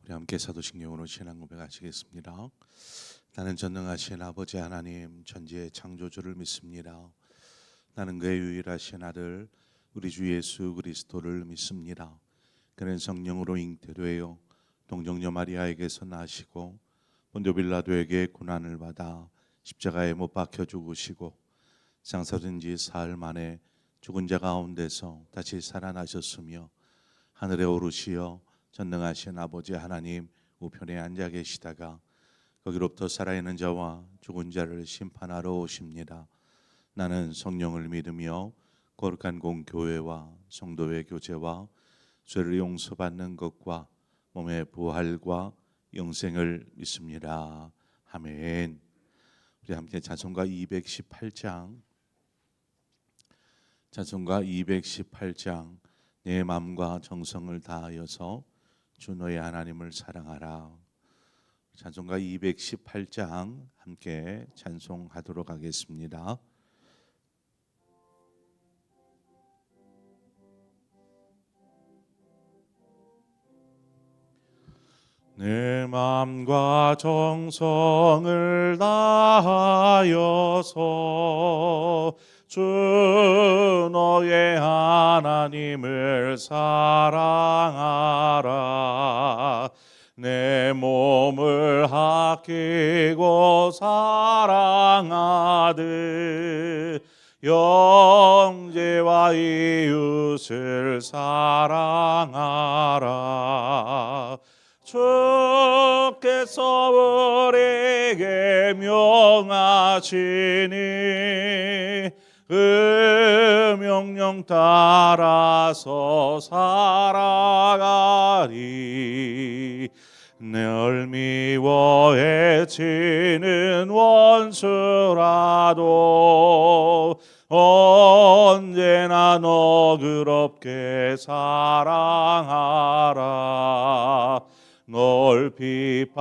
우리 함께 사도신경으로 신앙 고백하시겠습니다. 나는 전능하신 아버지 하나님 천지의 창조주를 믿습니다. 나는 그의 유일하신 아들 우리 주 예수 그리스도를 믿습니다. 그는 성령으로 잉태되어 동정녀 마리아에게서 나시고 본교 빌라도에게 고난을 받아 십자가에 못 박혀 죽으시고 장사된 지 사흘 만에 죽은 자 가운데서 다시 살아나셨으며 하늘에 오르시어 전능하신 아버지 하나님 우편에 앉아 계시다가 거기로부터 살아있는 자와 죽은 자를 심판하러 오십니다. 나는 성령을 믿으며 거룩한 공교회와 성도의 교제와 죄를 용서받는 것과 몸의 부활과 영생을 믿습니다. 아멘. 우리 함께 찬송가 218장 내 마음과 정성을 다하여서 주 너의 하나님을 사랑하라. 찬송가 218장 함께 찬송하도록 하겠습니다. 내 마음과 정성을 다하여서 주 너의 하나님을 사랑하라. 내 몸을 아끼고 사랑하듯 형제와 이웃을 사랑하라. 주께서 우리에게 명하시니 그 명령 따라서 살아가리. 늘 미워해치는 원수라도 언제나 너그럽게 사랑하라. 널 핍박하는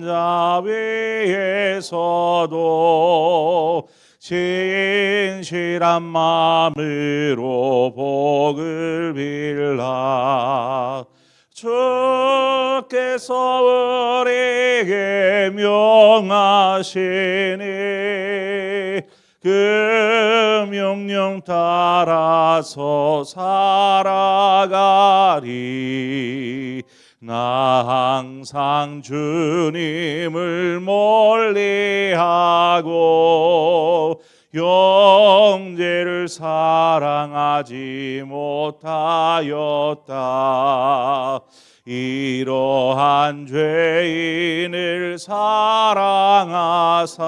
자 위에서도 진실한 마음으로 복을 빌라. 주께서 우리에게 명하시니 그 명령 따라서 살아가리. 나 항상 주님을 멀리하고 형제를 사랑하지 못하였다. 이러한 죄인을 사랑하사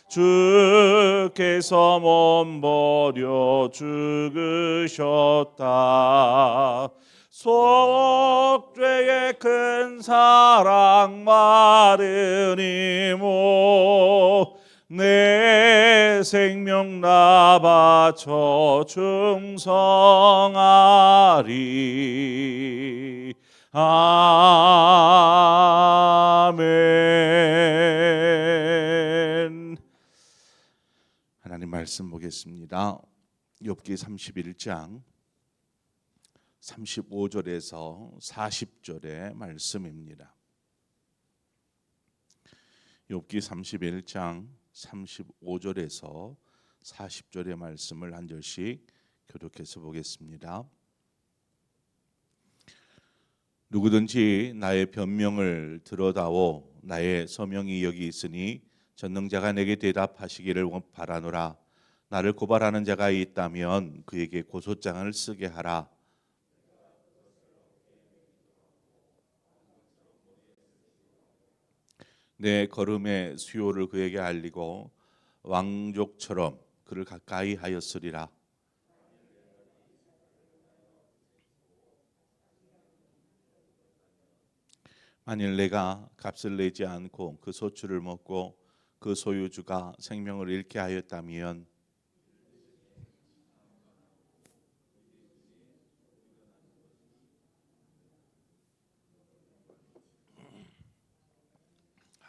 주께서 몸버려 죽으셨다. 속죄의 큰 사랑 받으니모 내 생명 다 바쳐 충성하리. 아멘. 하나님 말씀 보겠습니다. 욥기 31장 35절에서 40절의 말씀입니다. 욥기 31장 35절에서 40절의 말씀을 한 절씩 교독해서 보겠습니다. 누구든지 나의 변명을 들어다오 나의 서명이 여기 있으니 전능자가 내게 대답하시기를 바라노라. 나를 고발하는 자가 있다면 그에게 고소장을 쓰게 하라. 내 걸음의 수요를 그에게 알리고 왕족처럼 그를 가까이 하였으리라. 만일 내가 값을 내지 않고 그 소출을 먹고 그 소유주가 생명을 잃게 하였다면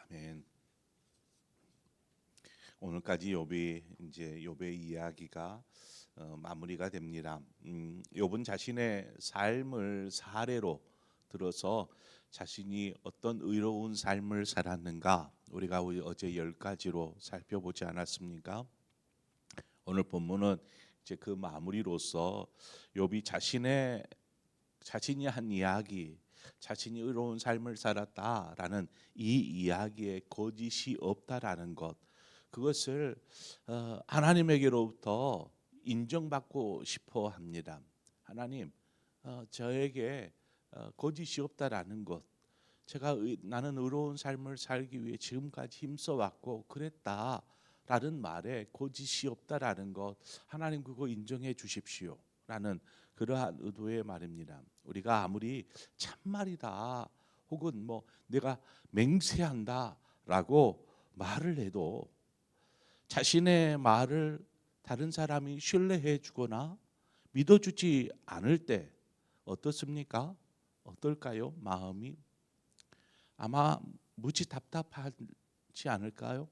아멘. 오늘까지 욥의 이야기가 마무리가 됩니다. 욥은 자신의 삶을 사례로 들어서 자신이 어떤 의로운 삶을 살았는가 우리가 어제 10가지로 살펴보지 않았습니까? 오늘 본문은 이제 그 마무리로서 욥이 자신이 한 이야기, 자신이 의로운 삶을 살았다라는 이 이야기에 거짓이 없다라는 것, 그것을 하나님에게로부터 인정받고 싶어 합니다. 하나님, 저에게 거짓이 없다라는 것, 나는 의로운 삶을 살기 위해 지금까지 힘써왔고 그랬다라는 말에 거짓이 없다라는 것, 하나님 그거 인정해 주십시오라는 그러한 의도의 말입니다. 우리가 아무리 참말이다 혹은 뭐 내가 맹세한다라고 말을 해도 자신의 말을 다른 사람이 신뢰해 주거나 믿어주지 않을 때 어떻습니까? 어떨까요? 마음이 아마 무지 답답하지 않을까요?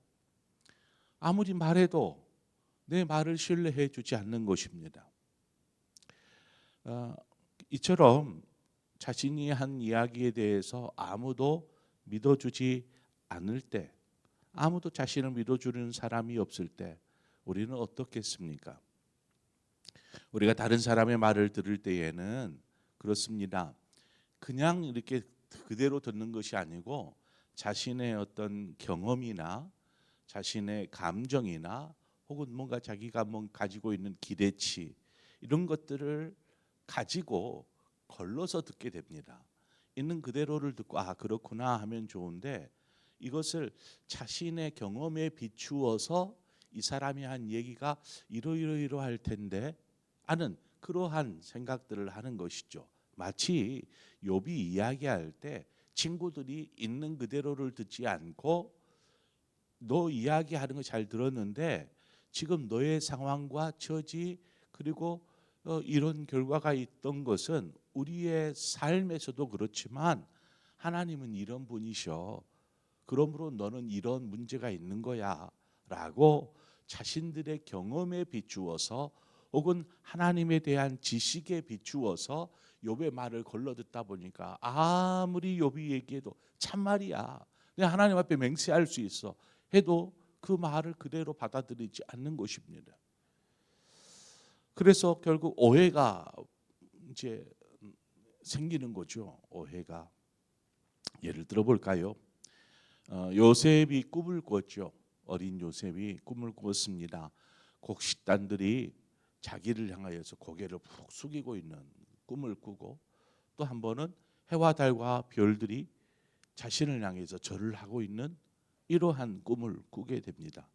아무리 말해도 내 말을 신뢰해 주지 않는 것입니다. 이처럼 자신이 한 이야기에 대해서 아무도 믿어주지 않을 때, 아무도 자신을 믿어주는 사람이 없을 때 우리는 어떻겠습니까? 우리가 다른 사람의 말을 들을 때에는 그렇습니다. 그냥 이렇게 그대로 듣는 것이 아니고 자신의 어떤 경험이나 자신의 감정이나 혹은 뭔가 자기가 가지고 있는 기대치 이런 것들을 가지고 걸러서 듣게 됩니다. 있는 그대로를 듣고 아 그렇구나 하면 좋은데 이것을 자신의 경험에 비추어서 이 사람이 한 얘기가 이러이러이러할 텐데 하는 그러한 생각들을 하는 것이죠. 마치 욥이 이야기할 때 친구들이 있는 그대로를 듣지 않고 너 이야기하는 거 잘 들었는데 지금 너의 상황과 처지 그리고 이런 결과가 있던 것은 우리의 삶에서도 그렇지만 하나님은 이런 분이셔. 그러므로 너는 이런 문제가 있는 거야 라고 자신들의 경험에 비추어서 혹은 하나님에 대한 지식에 비추어서 욥의 말을 걸러 듣다 보니까 아무리 욥이 얘기해도 참말이야. 내가 하나님 앞에 맹세할 수 있어. 해도 그 말을 그대로 받아들이지 않는 것입니다. 그래서 결국 오해가 이제 생기는 거죠. 오해가. 예를 들어 볼까요? 요셉이 꿈을 꿨죠. 어린 요셉이 꿈을 꿨습니다. 곡식단들이 자기를 향하여서 고개를 푹 숙이고 있는 꿈을 꾸고 또 한 번은 해와 달과 별들이 자신을 향해서 절을 하고 있는 이러한 꿈을 꾸게 됩니다.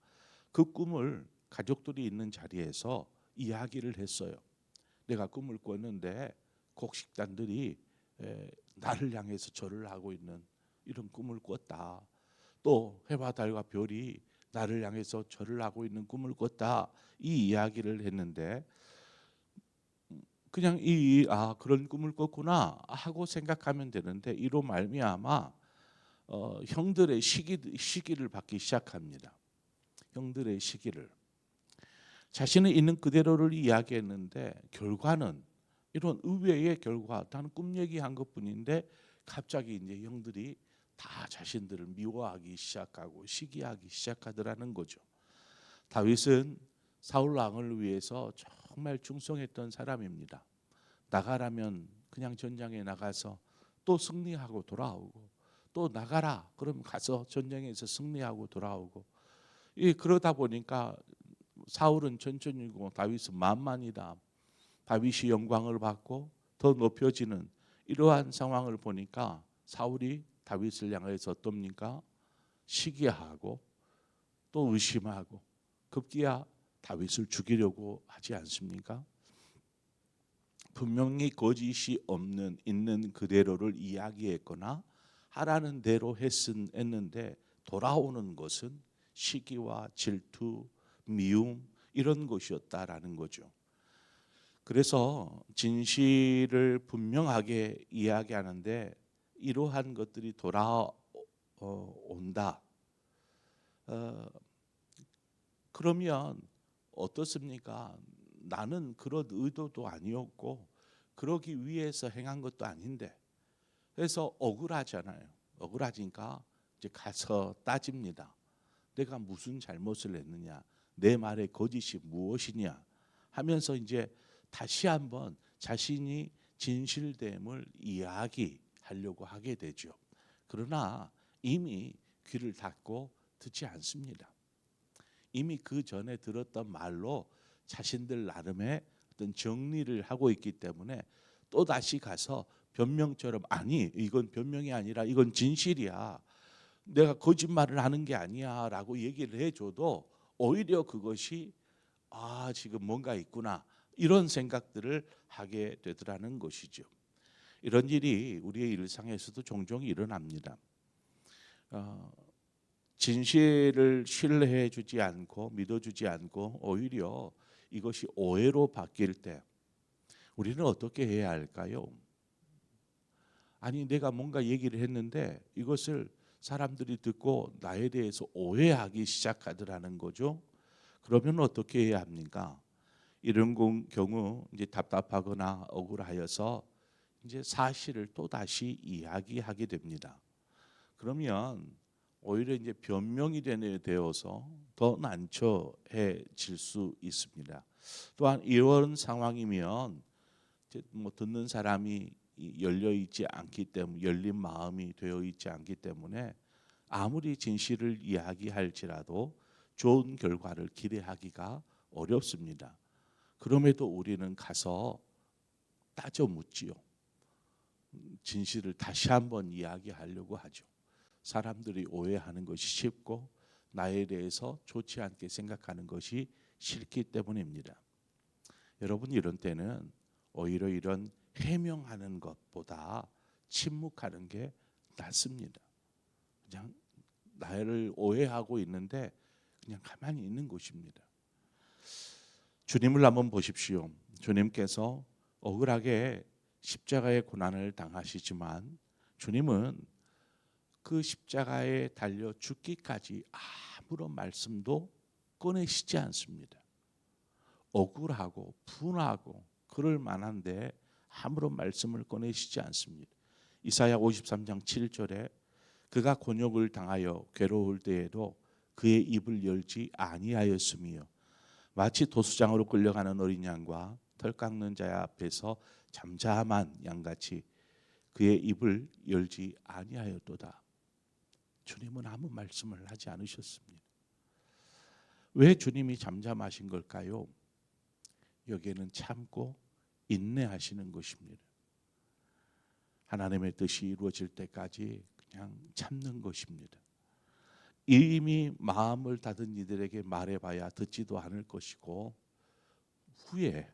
그 꿈을 가족들이 있는 자리에서 이야기를 했어요. 내가 꿈을 꿨는데 곡식단들이 나를 향해서 절을 하고 있는 이런 꿈을 꿨다. 또 해와 달과 별이 나를 향해서 절을 하고 있는 꿈을 꿨다. 이 이야기를 했는데 그냥 그런 꿈을 꿨구나 하고 생각하면 되는데 이로 말미암아 형들의 시기를 받기 시작합니다. 형들의 시기를 자신은 있는 그대로를 이야기했는데 결과는 이런 의외의 결과, 나는 꿈 얘기한 것뿐인데 갑자기 이제 형들이 다 자신들을 미워하기 시작하고 시기하기 시작하더라는 거죠. 다윗은 사울 왕을 위해서 정말 충성했던 사람입니다. 나가라면 그냥 전장에 나가서 또 승리하고 돌아오고 또 나가라 그럼 가서 전쟁에서 승리하고 돌아오고 그러다 보니까 사울은 천천히고 다윗은 만만이다. 다윗이 영광을 받고 더 높여지는 이러한 상황을 보니까 사울이 다윗을 향해서 어떻습니까? 시기하고 또 의심하고 급기야 다윗을 죽이려고 하지 않습니까? 분명히 거짓이 없는 있는 그대로를 이야기했거나 하라는 대로 했는데 돌아오는 것은 시기와 질투, 미움 이런 것이었다라는 거죠. 그래서 진실을 분명하게 이야기하는데 이러한 것들이 돌아온다. 그러면 어떻습니까? 나는 그런 의도도 아니었고 그러기 위해서 행한 것도 아닌데 그래서 억울하잖아요. 억울하니까 이제 가서 따집니다. 내가 무슨 잘못을 했느냐, 내 말의 거짓이 무엇이냐 하면서 이제 다시 한번 자신이 진실됨을 이야기하려고 하게 되죠. 그러나 이미 귀를 닫고 듣지 않습니다. 이미 그 전에 들었던 말로 자신들 나름의 어떤 정리를 하고 있기 때문에 또 다시 가서 변명처럼, 아니 이건 변명이 아니라 이건 진실이야, 내가 거짓말을 하는 게 아니야 라고 얘기를 해줘도 오히려 그것이 지금 뭔가 있구나 이런 생각들을 하게 되더라는 것이죠. 이런 일이 우리의 일상에서도 종종 일어납니다. 진실을 신뢰해 주지 않고 믿어주지 않고 오히려 이것이 오해로 바뀔 때 우리는 어떻게 해야 할까요? 아니 내가 뭔가 얘기를 했는데 이것을 사람들이 듣고 나에 대해서 오해하기 시작하더라는 거죠. 그러면 어떻게 해야 합니까? 이런 경우 이제 답답하거나 억울하여서 이제 사실을 또 다시 이야기하게 됩니다. 그러면 오히려 이제 변명이 되어서 더 난처해질 수 있습니다. 또한 이런 상황이면 이제 뭐 듣는 사람이 열려 있지 않기 때문에, 열린 마음이 되어 있지 않기 때문에 아무리 진실을 이야기할지라도 좋은 결과를 기대하기가 어렵습니다. 그럼에도 우리는 가서 따져 묻지요. 진실을 다시 한번 이야기하려고 하죠. 사람들이 오해하는 것이 쉽고 나에 대해서 좋지 않게 생각하는 것이 싫기 때문입니다. 여러분, 이런 때는 오히려 이런 해명하는 것보다 침묵하는 게 낫습니다. 그냥 나를 오해하고 있는데 그냥 가만히 있는 것입니다. 주님을 한번 보십시오. 주님께서 억울하게 십자가의 고난을 당하시지만 주님은 그 십자가에 달려 죽기까지 아무런 말씀도 꺼내시지 않습니다. 억울하고 분하고 그럴 만한데 아무런 말씀을 꺼내시지 않습니다. 이사야 53장 7절에 그가 곤욕을 당하여 괴로울 때에도 그의 입을 열지 아니하였으며 마치 도수장으로 끌려가는 어린 양과 털 깎는 자의 앞에서 잠잠한 양같이 그의 입을 열지 아니하였도다. 주님은 아무 말씀을 하지 않으셨습니다. 왜 주님이 잠잠하신 걸까요? 여기에는 참고 인내하시는 것입니다. 하나님의 뜻이 이루어질 때까지 그냥 참는 것입니다. 이미 마음을 닫은 이들에게 말해봐야 듣지도 않을 것이고 후에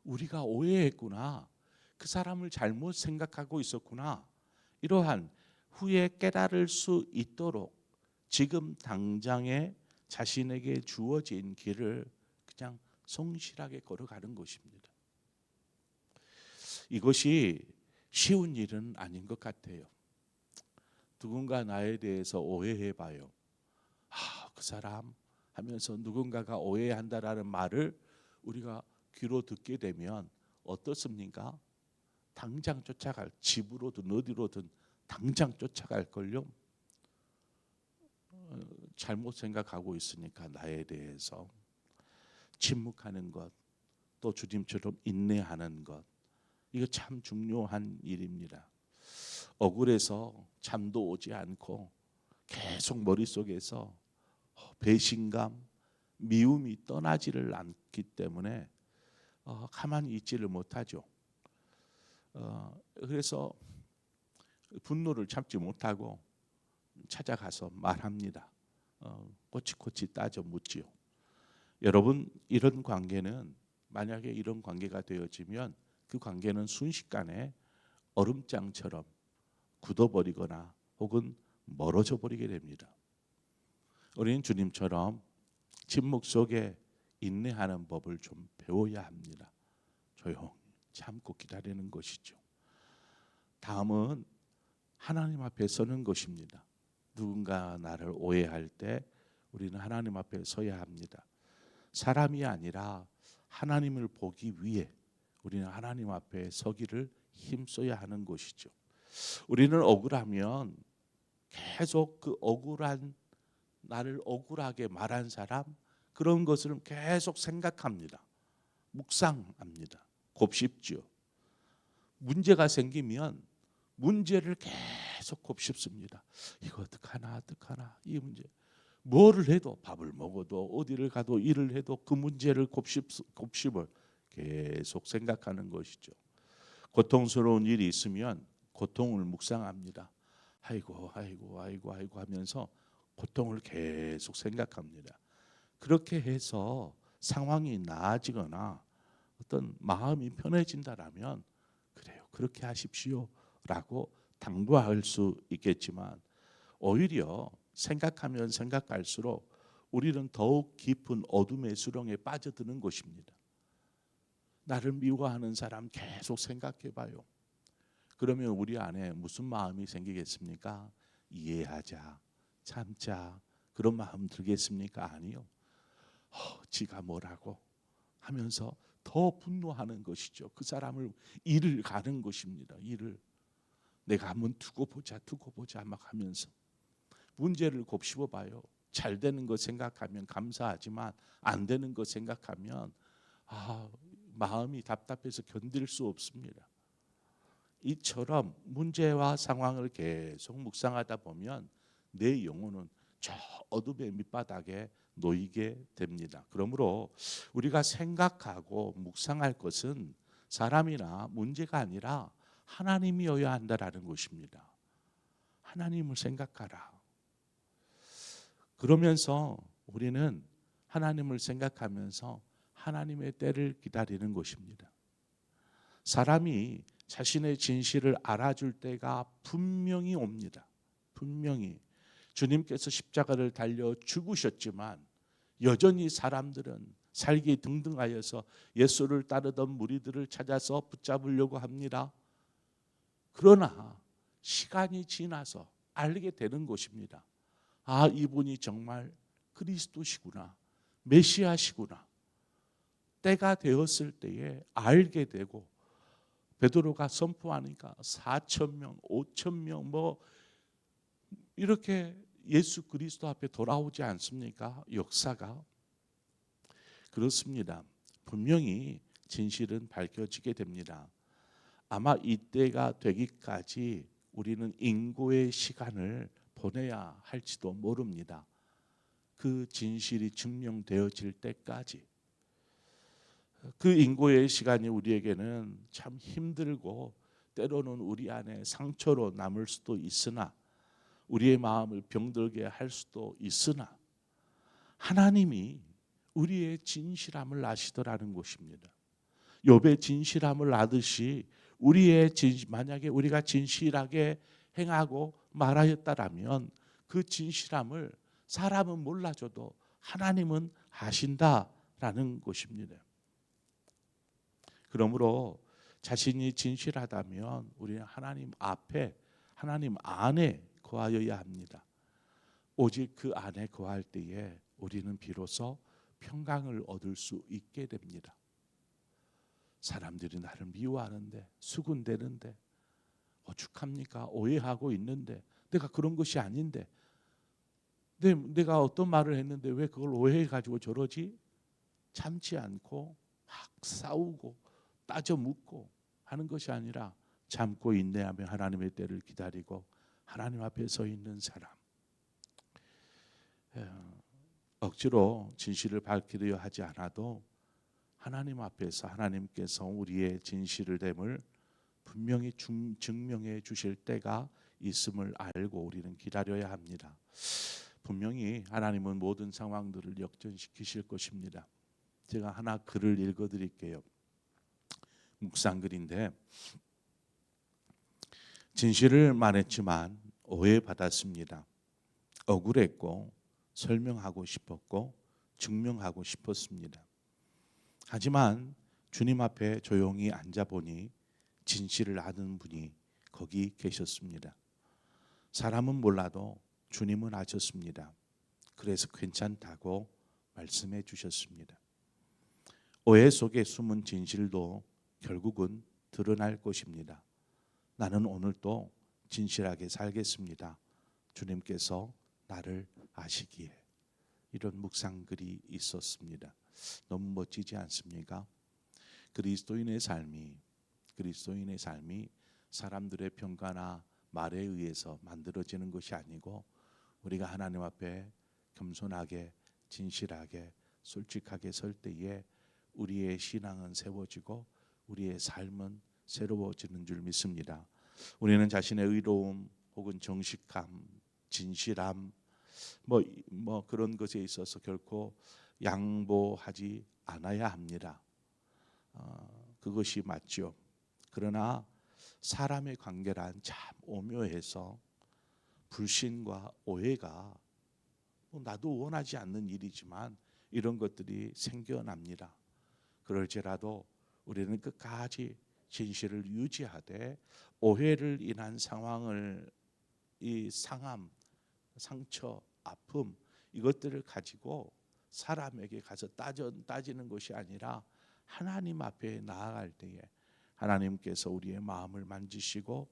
우리가 오해했구나, 그 사람을 잘못 생각하고 있었구나, 이러한 후에 깨달을 수 있도록 지금 당장에 자신에게 주어진 길을 그냥 성실하게 걸어가는 것입니다. 이것이 쉬운 일은 아닌 것 같아요. 누군가 나에 대해서 오해해봐요. 그 사람 하면서 누군가가 오해한다라는 말을 우리가 귀로 듣게 되면 어떻습니까? 당장 쫓아갈, 집으로든 어디로든 당장 쫓아갈걸요. 잘못 생각하고 있으니까 나에 대해서. 침묵하는 것, 또 주님처럼 인내하는 것, 이거 참 중요한 일입니다. 억울해서 잠도 오지 않고 계속 머릿속에서 배신감, 미움이 떠나지를 않기 때문에 가만히 있지를 못하죠. 그래서 분노를 참지 못하고 찾아가서 말합니다. 꼬치꼬치 따져 묻지요. 여러분, 이런 관계는, 만약에 이런 관계가 되어지면 그 관계는 순식간에 얼음장처럼 굳어버리거나 혹은 멀어져 버리게 됩니다. 우리는 주님처럼 침묵 속에 인내하는 법을 좀 배워야 합니다. 조용히 참고 기다리는 것이죠. 다음은 하나님 앞에 서는 것입니다. 누군가 나를 오해할 때 우리는 하나님 앞에 서야 합니다. 사람이 아니라 하나님을 보기 위해 우리는 하나님 앞에 서기를 힘써야 하는 것이죠. 우리는 억울하면 계속 그 억울한 나를 억울하게 말한 사람 그런 것을 계속 생각합니다. 묵상합니다. 곱씹죠. 문제가 생기면 문제를 계속 곱씹습니다. 이거 어떡하나 이 문제. 뭐를 해도 밥을 먹어도 어디를 가도 일을 해도 그 문제를 곱씹을 계속 생각하는 것이죠. 고통스러운 일이 있으면 고통을 묵상합니다. 아이고 하면서 고통을 계속 생각합니다. 그렇게 해서 상황이 나아지거나 어떤 마음이 편해진다라면 그래요. 그렇게 하십시오 라고 당부할 수 있겠지만 오히려 생각하면 생각할수록 우리는 더욱 깊은 어둠의 수렁에 빠져드는 것입니다. 나를 미워하는 사람 계속 생각해 봐요. 그러면 우리 안에 무슨 마음이 생기겠습니까? 이해하자, 참자 그런 마음 들겠습니까? 아니요. 지가 뭐라고 하면서 더 분노하는 것이죠. 그 사람을 일을 가는 것입니다. 일을 내가 한번 두고 보자 막 하면서 문제를 곱씹어 봐요. 잘 되는 거 생각하면 감사하지만 안 되는 거 생각하면 마음이 답답해서 견딜 수 없습니다. 이처럼 문제와 상황을 계속 묵상하다 보면 내 영혼은 저 어둠의 밑바닥에 놓이게 됩니다. 그러므로 우리가 생각하고 묵상할 것은 사람이나 문제가 아니라 하나님이어야 한다라는 것입니다. 하나님을 생각하라. 그러면서 우리는 하나님을 생각하면서 하나님의 때를 기다리는 것입니다. 사람이 자신의 진실을 알아줄 때가 분명히 옵니다. 분명히 주님께서 십자가를 달려 죽으셨지만 여전히 사람들은 살기 등등하여서 예수를 따르던 무리들을 찾아서 붙잡으려고 합니다. 그러나 시간이 지나서 알게 되는 것입니다. 이분이 정말 그리스도시구나, 메시아시구나. 때가 되었을 때에 알게 되고 베드로가 선포하니까 4,000명, 5,000명 뭐 이렇게 예수 그리스도 앞에 돌아오지 않습니까? 역사가 그렇습니다. 분명히 진실은 밝혀지게 됩니다. 아마 이때가 되기까지 우리는 인고의 시간을 보내야 할지도 모릅니다. 그 진실이 증명되어질 때까지. 그 인고의 시간이 우리에게는 참 힘들고 때로는 우리 안에 상처로 남을 수도 있으나 우리의 마음을 병들게 할 수도 있으나 하나님이 우리의 진실함을 아시더라는 것입니다. 욥의 진실함을 아듯이 만약에 우리가 진실하게 행하고 말하였다라면 그 진실함을 사람은 몰라줘도 하나님은 아신다라는 것입니다. 그러므로 자신이 진실하다면 우리는 하나님 앞에 하나님 안에 거하여야 합니다. 오직 그 안에 거할 때에 우리는 비로소 평강을 얻을 수 있게 됩니다. 사람들이 나를 미워하는데 수군대는데 오죽합니까? 오해하고 있는데 내가 그런 것이 아닌데 내가 어떤 말을 했는데 왜 그걸 오해해가지고 저러지? 참지 않고 막 싸우고 따져 묻고 하는 것이 아니라 참고 인내하며 하나님의 때를 기다리고 하나님 앞에 서 있는 사람. 억지로 진실을 밝히려 하지 않아도 하나님 앞에서 하나님께서 우리의 진실됨을 분명히 증명해 주실 때가 있음을 알고 우리는 기다려야 합니다. 분명히 하나님은 모든 상황들을 역전시키실 것입니다. 제가 하나 글을 읽어드릴게요. 묵상글인데 진실을 말했지만 오해받았습니다. 억울했고 설명하고 싶었고 증명하고 싶었습니다. 하지만 주님 앞에 조용히 앉아보니 진실을 아는 분이 거기 계셨습니다. 사람은 몰라도 주님은 아셨습니다. 그래서 괜찮다고 말씀해 주셨습니다. 오해 속에 숨은 진실도 결국은 드러날 것입니다. 나는 오늘 또 진실하게 살겠습니다. 주님께서 나를 아시기에. 이런 묵상글이 있었습니다. 너무 멋지지 않습니까? 그리스도인의 삶이 사람들의 평가나 말에 의해서 만들어지는 것이 아니고 우리가 하나님 앞에 겸손하게 진실하게 솔직하게 설 때에 우리의 신앙은 세워지고 우리의 삶은 새로워지는 줄 믿습니다. 우리는 자신의 의로움 혹은 정직함, 진실함 뭐 그런 것에 있어서 결코 양보하지 않아야 합니다. 그것이 맞죠. 그러나 사람의 관계란 참 오묘해서 불신과 오해가 나도 원하지 않는 일이지만 이런 것들이 생겨납니다. 그럴지라도 우리는 끝까지 진실을 유지하되 오해를 인한 상황을 이 상함, 상처, 아픔 이것들을 가지고 사람에게 가서 따지는 것이 아니라 하나님 앞에 나아갈 때에 하나님께서 우리의 마음을 만지시고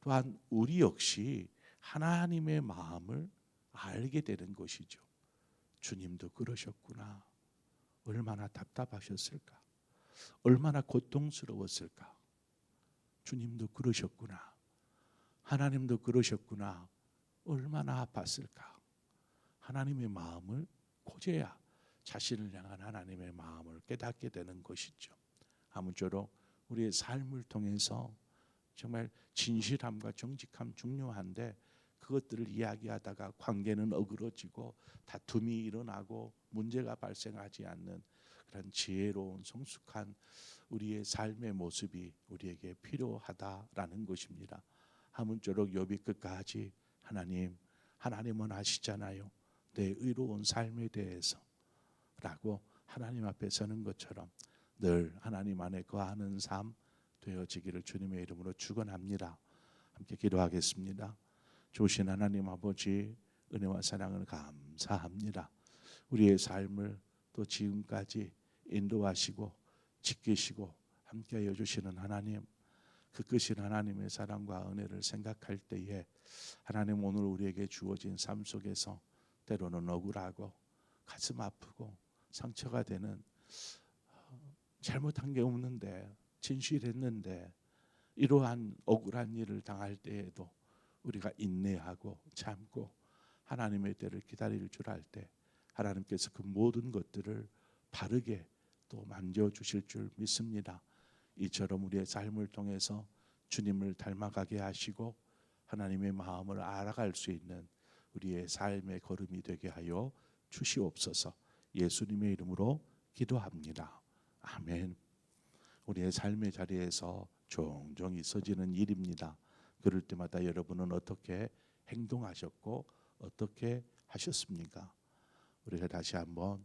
또한 우리 역시 하나님의 마음을 알게 되는 것이죠. 주님도 그러셨구나. 얼마나 답답하셨을까? 얼마나 고통스러웠을까? 주님도 그러셨구나. 하나님도 그러셨구나. 얼마나 아팠을까? 하나님의 마음을 고제야 자신을 향한 하나님의 마음을 깨닫게 되는 것이죠. 아무쪼록 우리의 삶을 통해서 정말 진실함과 정직함 중요한데 그것들을 이야기하다가 관계는 어그러지고 다툼이 일어나고 문제가 발생하지 않는 그런 지혜로운 성숙한 우리의 삶의 모습이 우리에게 필요하다라는 것입니다. 아무쪼록 욥이 끝까지 하나님은 아시잖아요. 내 의로운 삶에 대해서 라고 하나님 앞에 서는 것처럼 늘 하나님 안에 거하는 삶 되어지기를 주님의 이름으로 축원합니다. 함께 기도하겠습니다. 좋으신 하나님 아버지 은혜와 사랑을 감사합니다. 우리의 삶을 또 지금까지 인도하시고 지키시고 함께하여 주시는 하나님, 그 크신 하나님의 사랑과 은혜를 생각할 때에 하나님 오늘 우리에게 주어진 삶 속에서 때로는 억울하고 가슴 아프고 상처가 되는 잘못한 게 없는데 진실했는데 이러한 억울한 일을 당할 때에도 우리가 인내하고 참고 하나님의 때를 기다릴 줄 알 때 하나님께서 그 모든 것들을 바르게 또 만져주실 줄 믿습니다. 이처럼 우리의 삶을 통해서 주님을 닮아가게 하시고 하나님의 마음을 알아갈 수 있는 우리의 삶의 걸음이 되게 하여 주시옵소서. 예수님의 이름으로 기도합니다. 아멘. 우리의 삶의 자리에서 종종 있어지는 일입니다. 그럴 때마다 여러분은 어떻게 행동하셨고 어떻게 하셨습니까? 우리가 다시 한번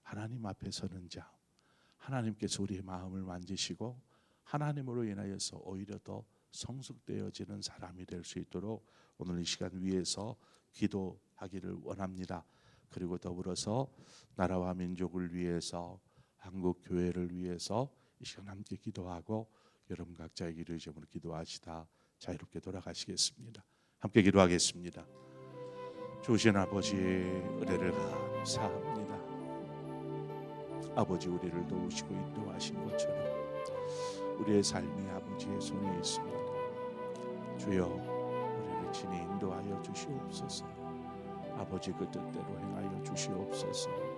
하나님 앞에 서는 자, 하나님께서 우리의 마음을 만지시고 하나님으로 인하여서 오히려 더 성숙되어지는 사람이 될 수 있도록 오늘 이 시간 위에서 기도하기를 원합니다. 그리고 더불어서 나라와 민족을 위해서 한국 교회를 위해서 이 시간 함께 기도하고 여러분 각자의 기도의 제목으로 기도하시다 자유롭게 돌아가시겠습니다. 함께 기도하겠습니다. 주신 아버지 은혜를 감사합니다. 아버지 우리를 도우시고 인도하신 것처럼 우리의 삶이 아버지의 손에 있습니다. 주여 우리를 친히 인도하여 주시옵소서. 아버지 그 뜻대로 행하여 주시옵소서.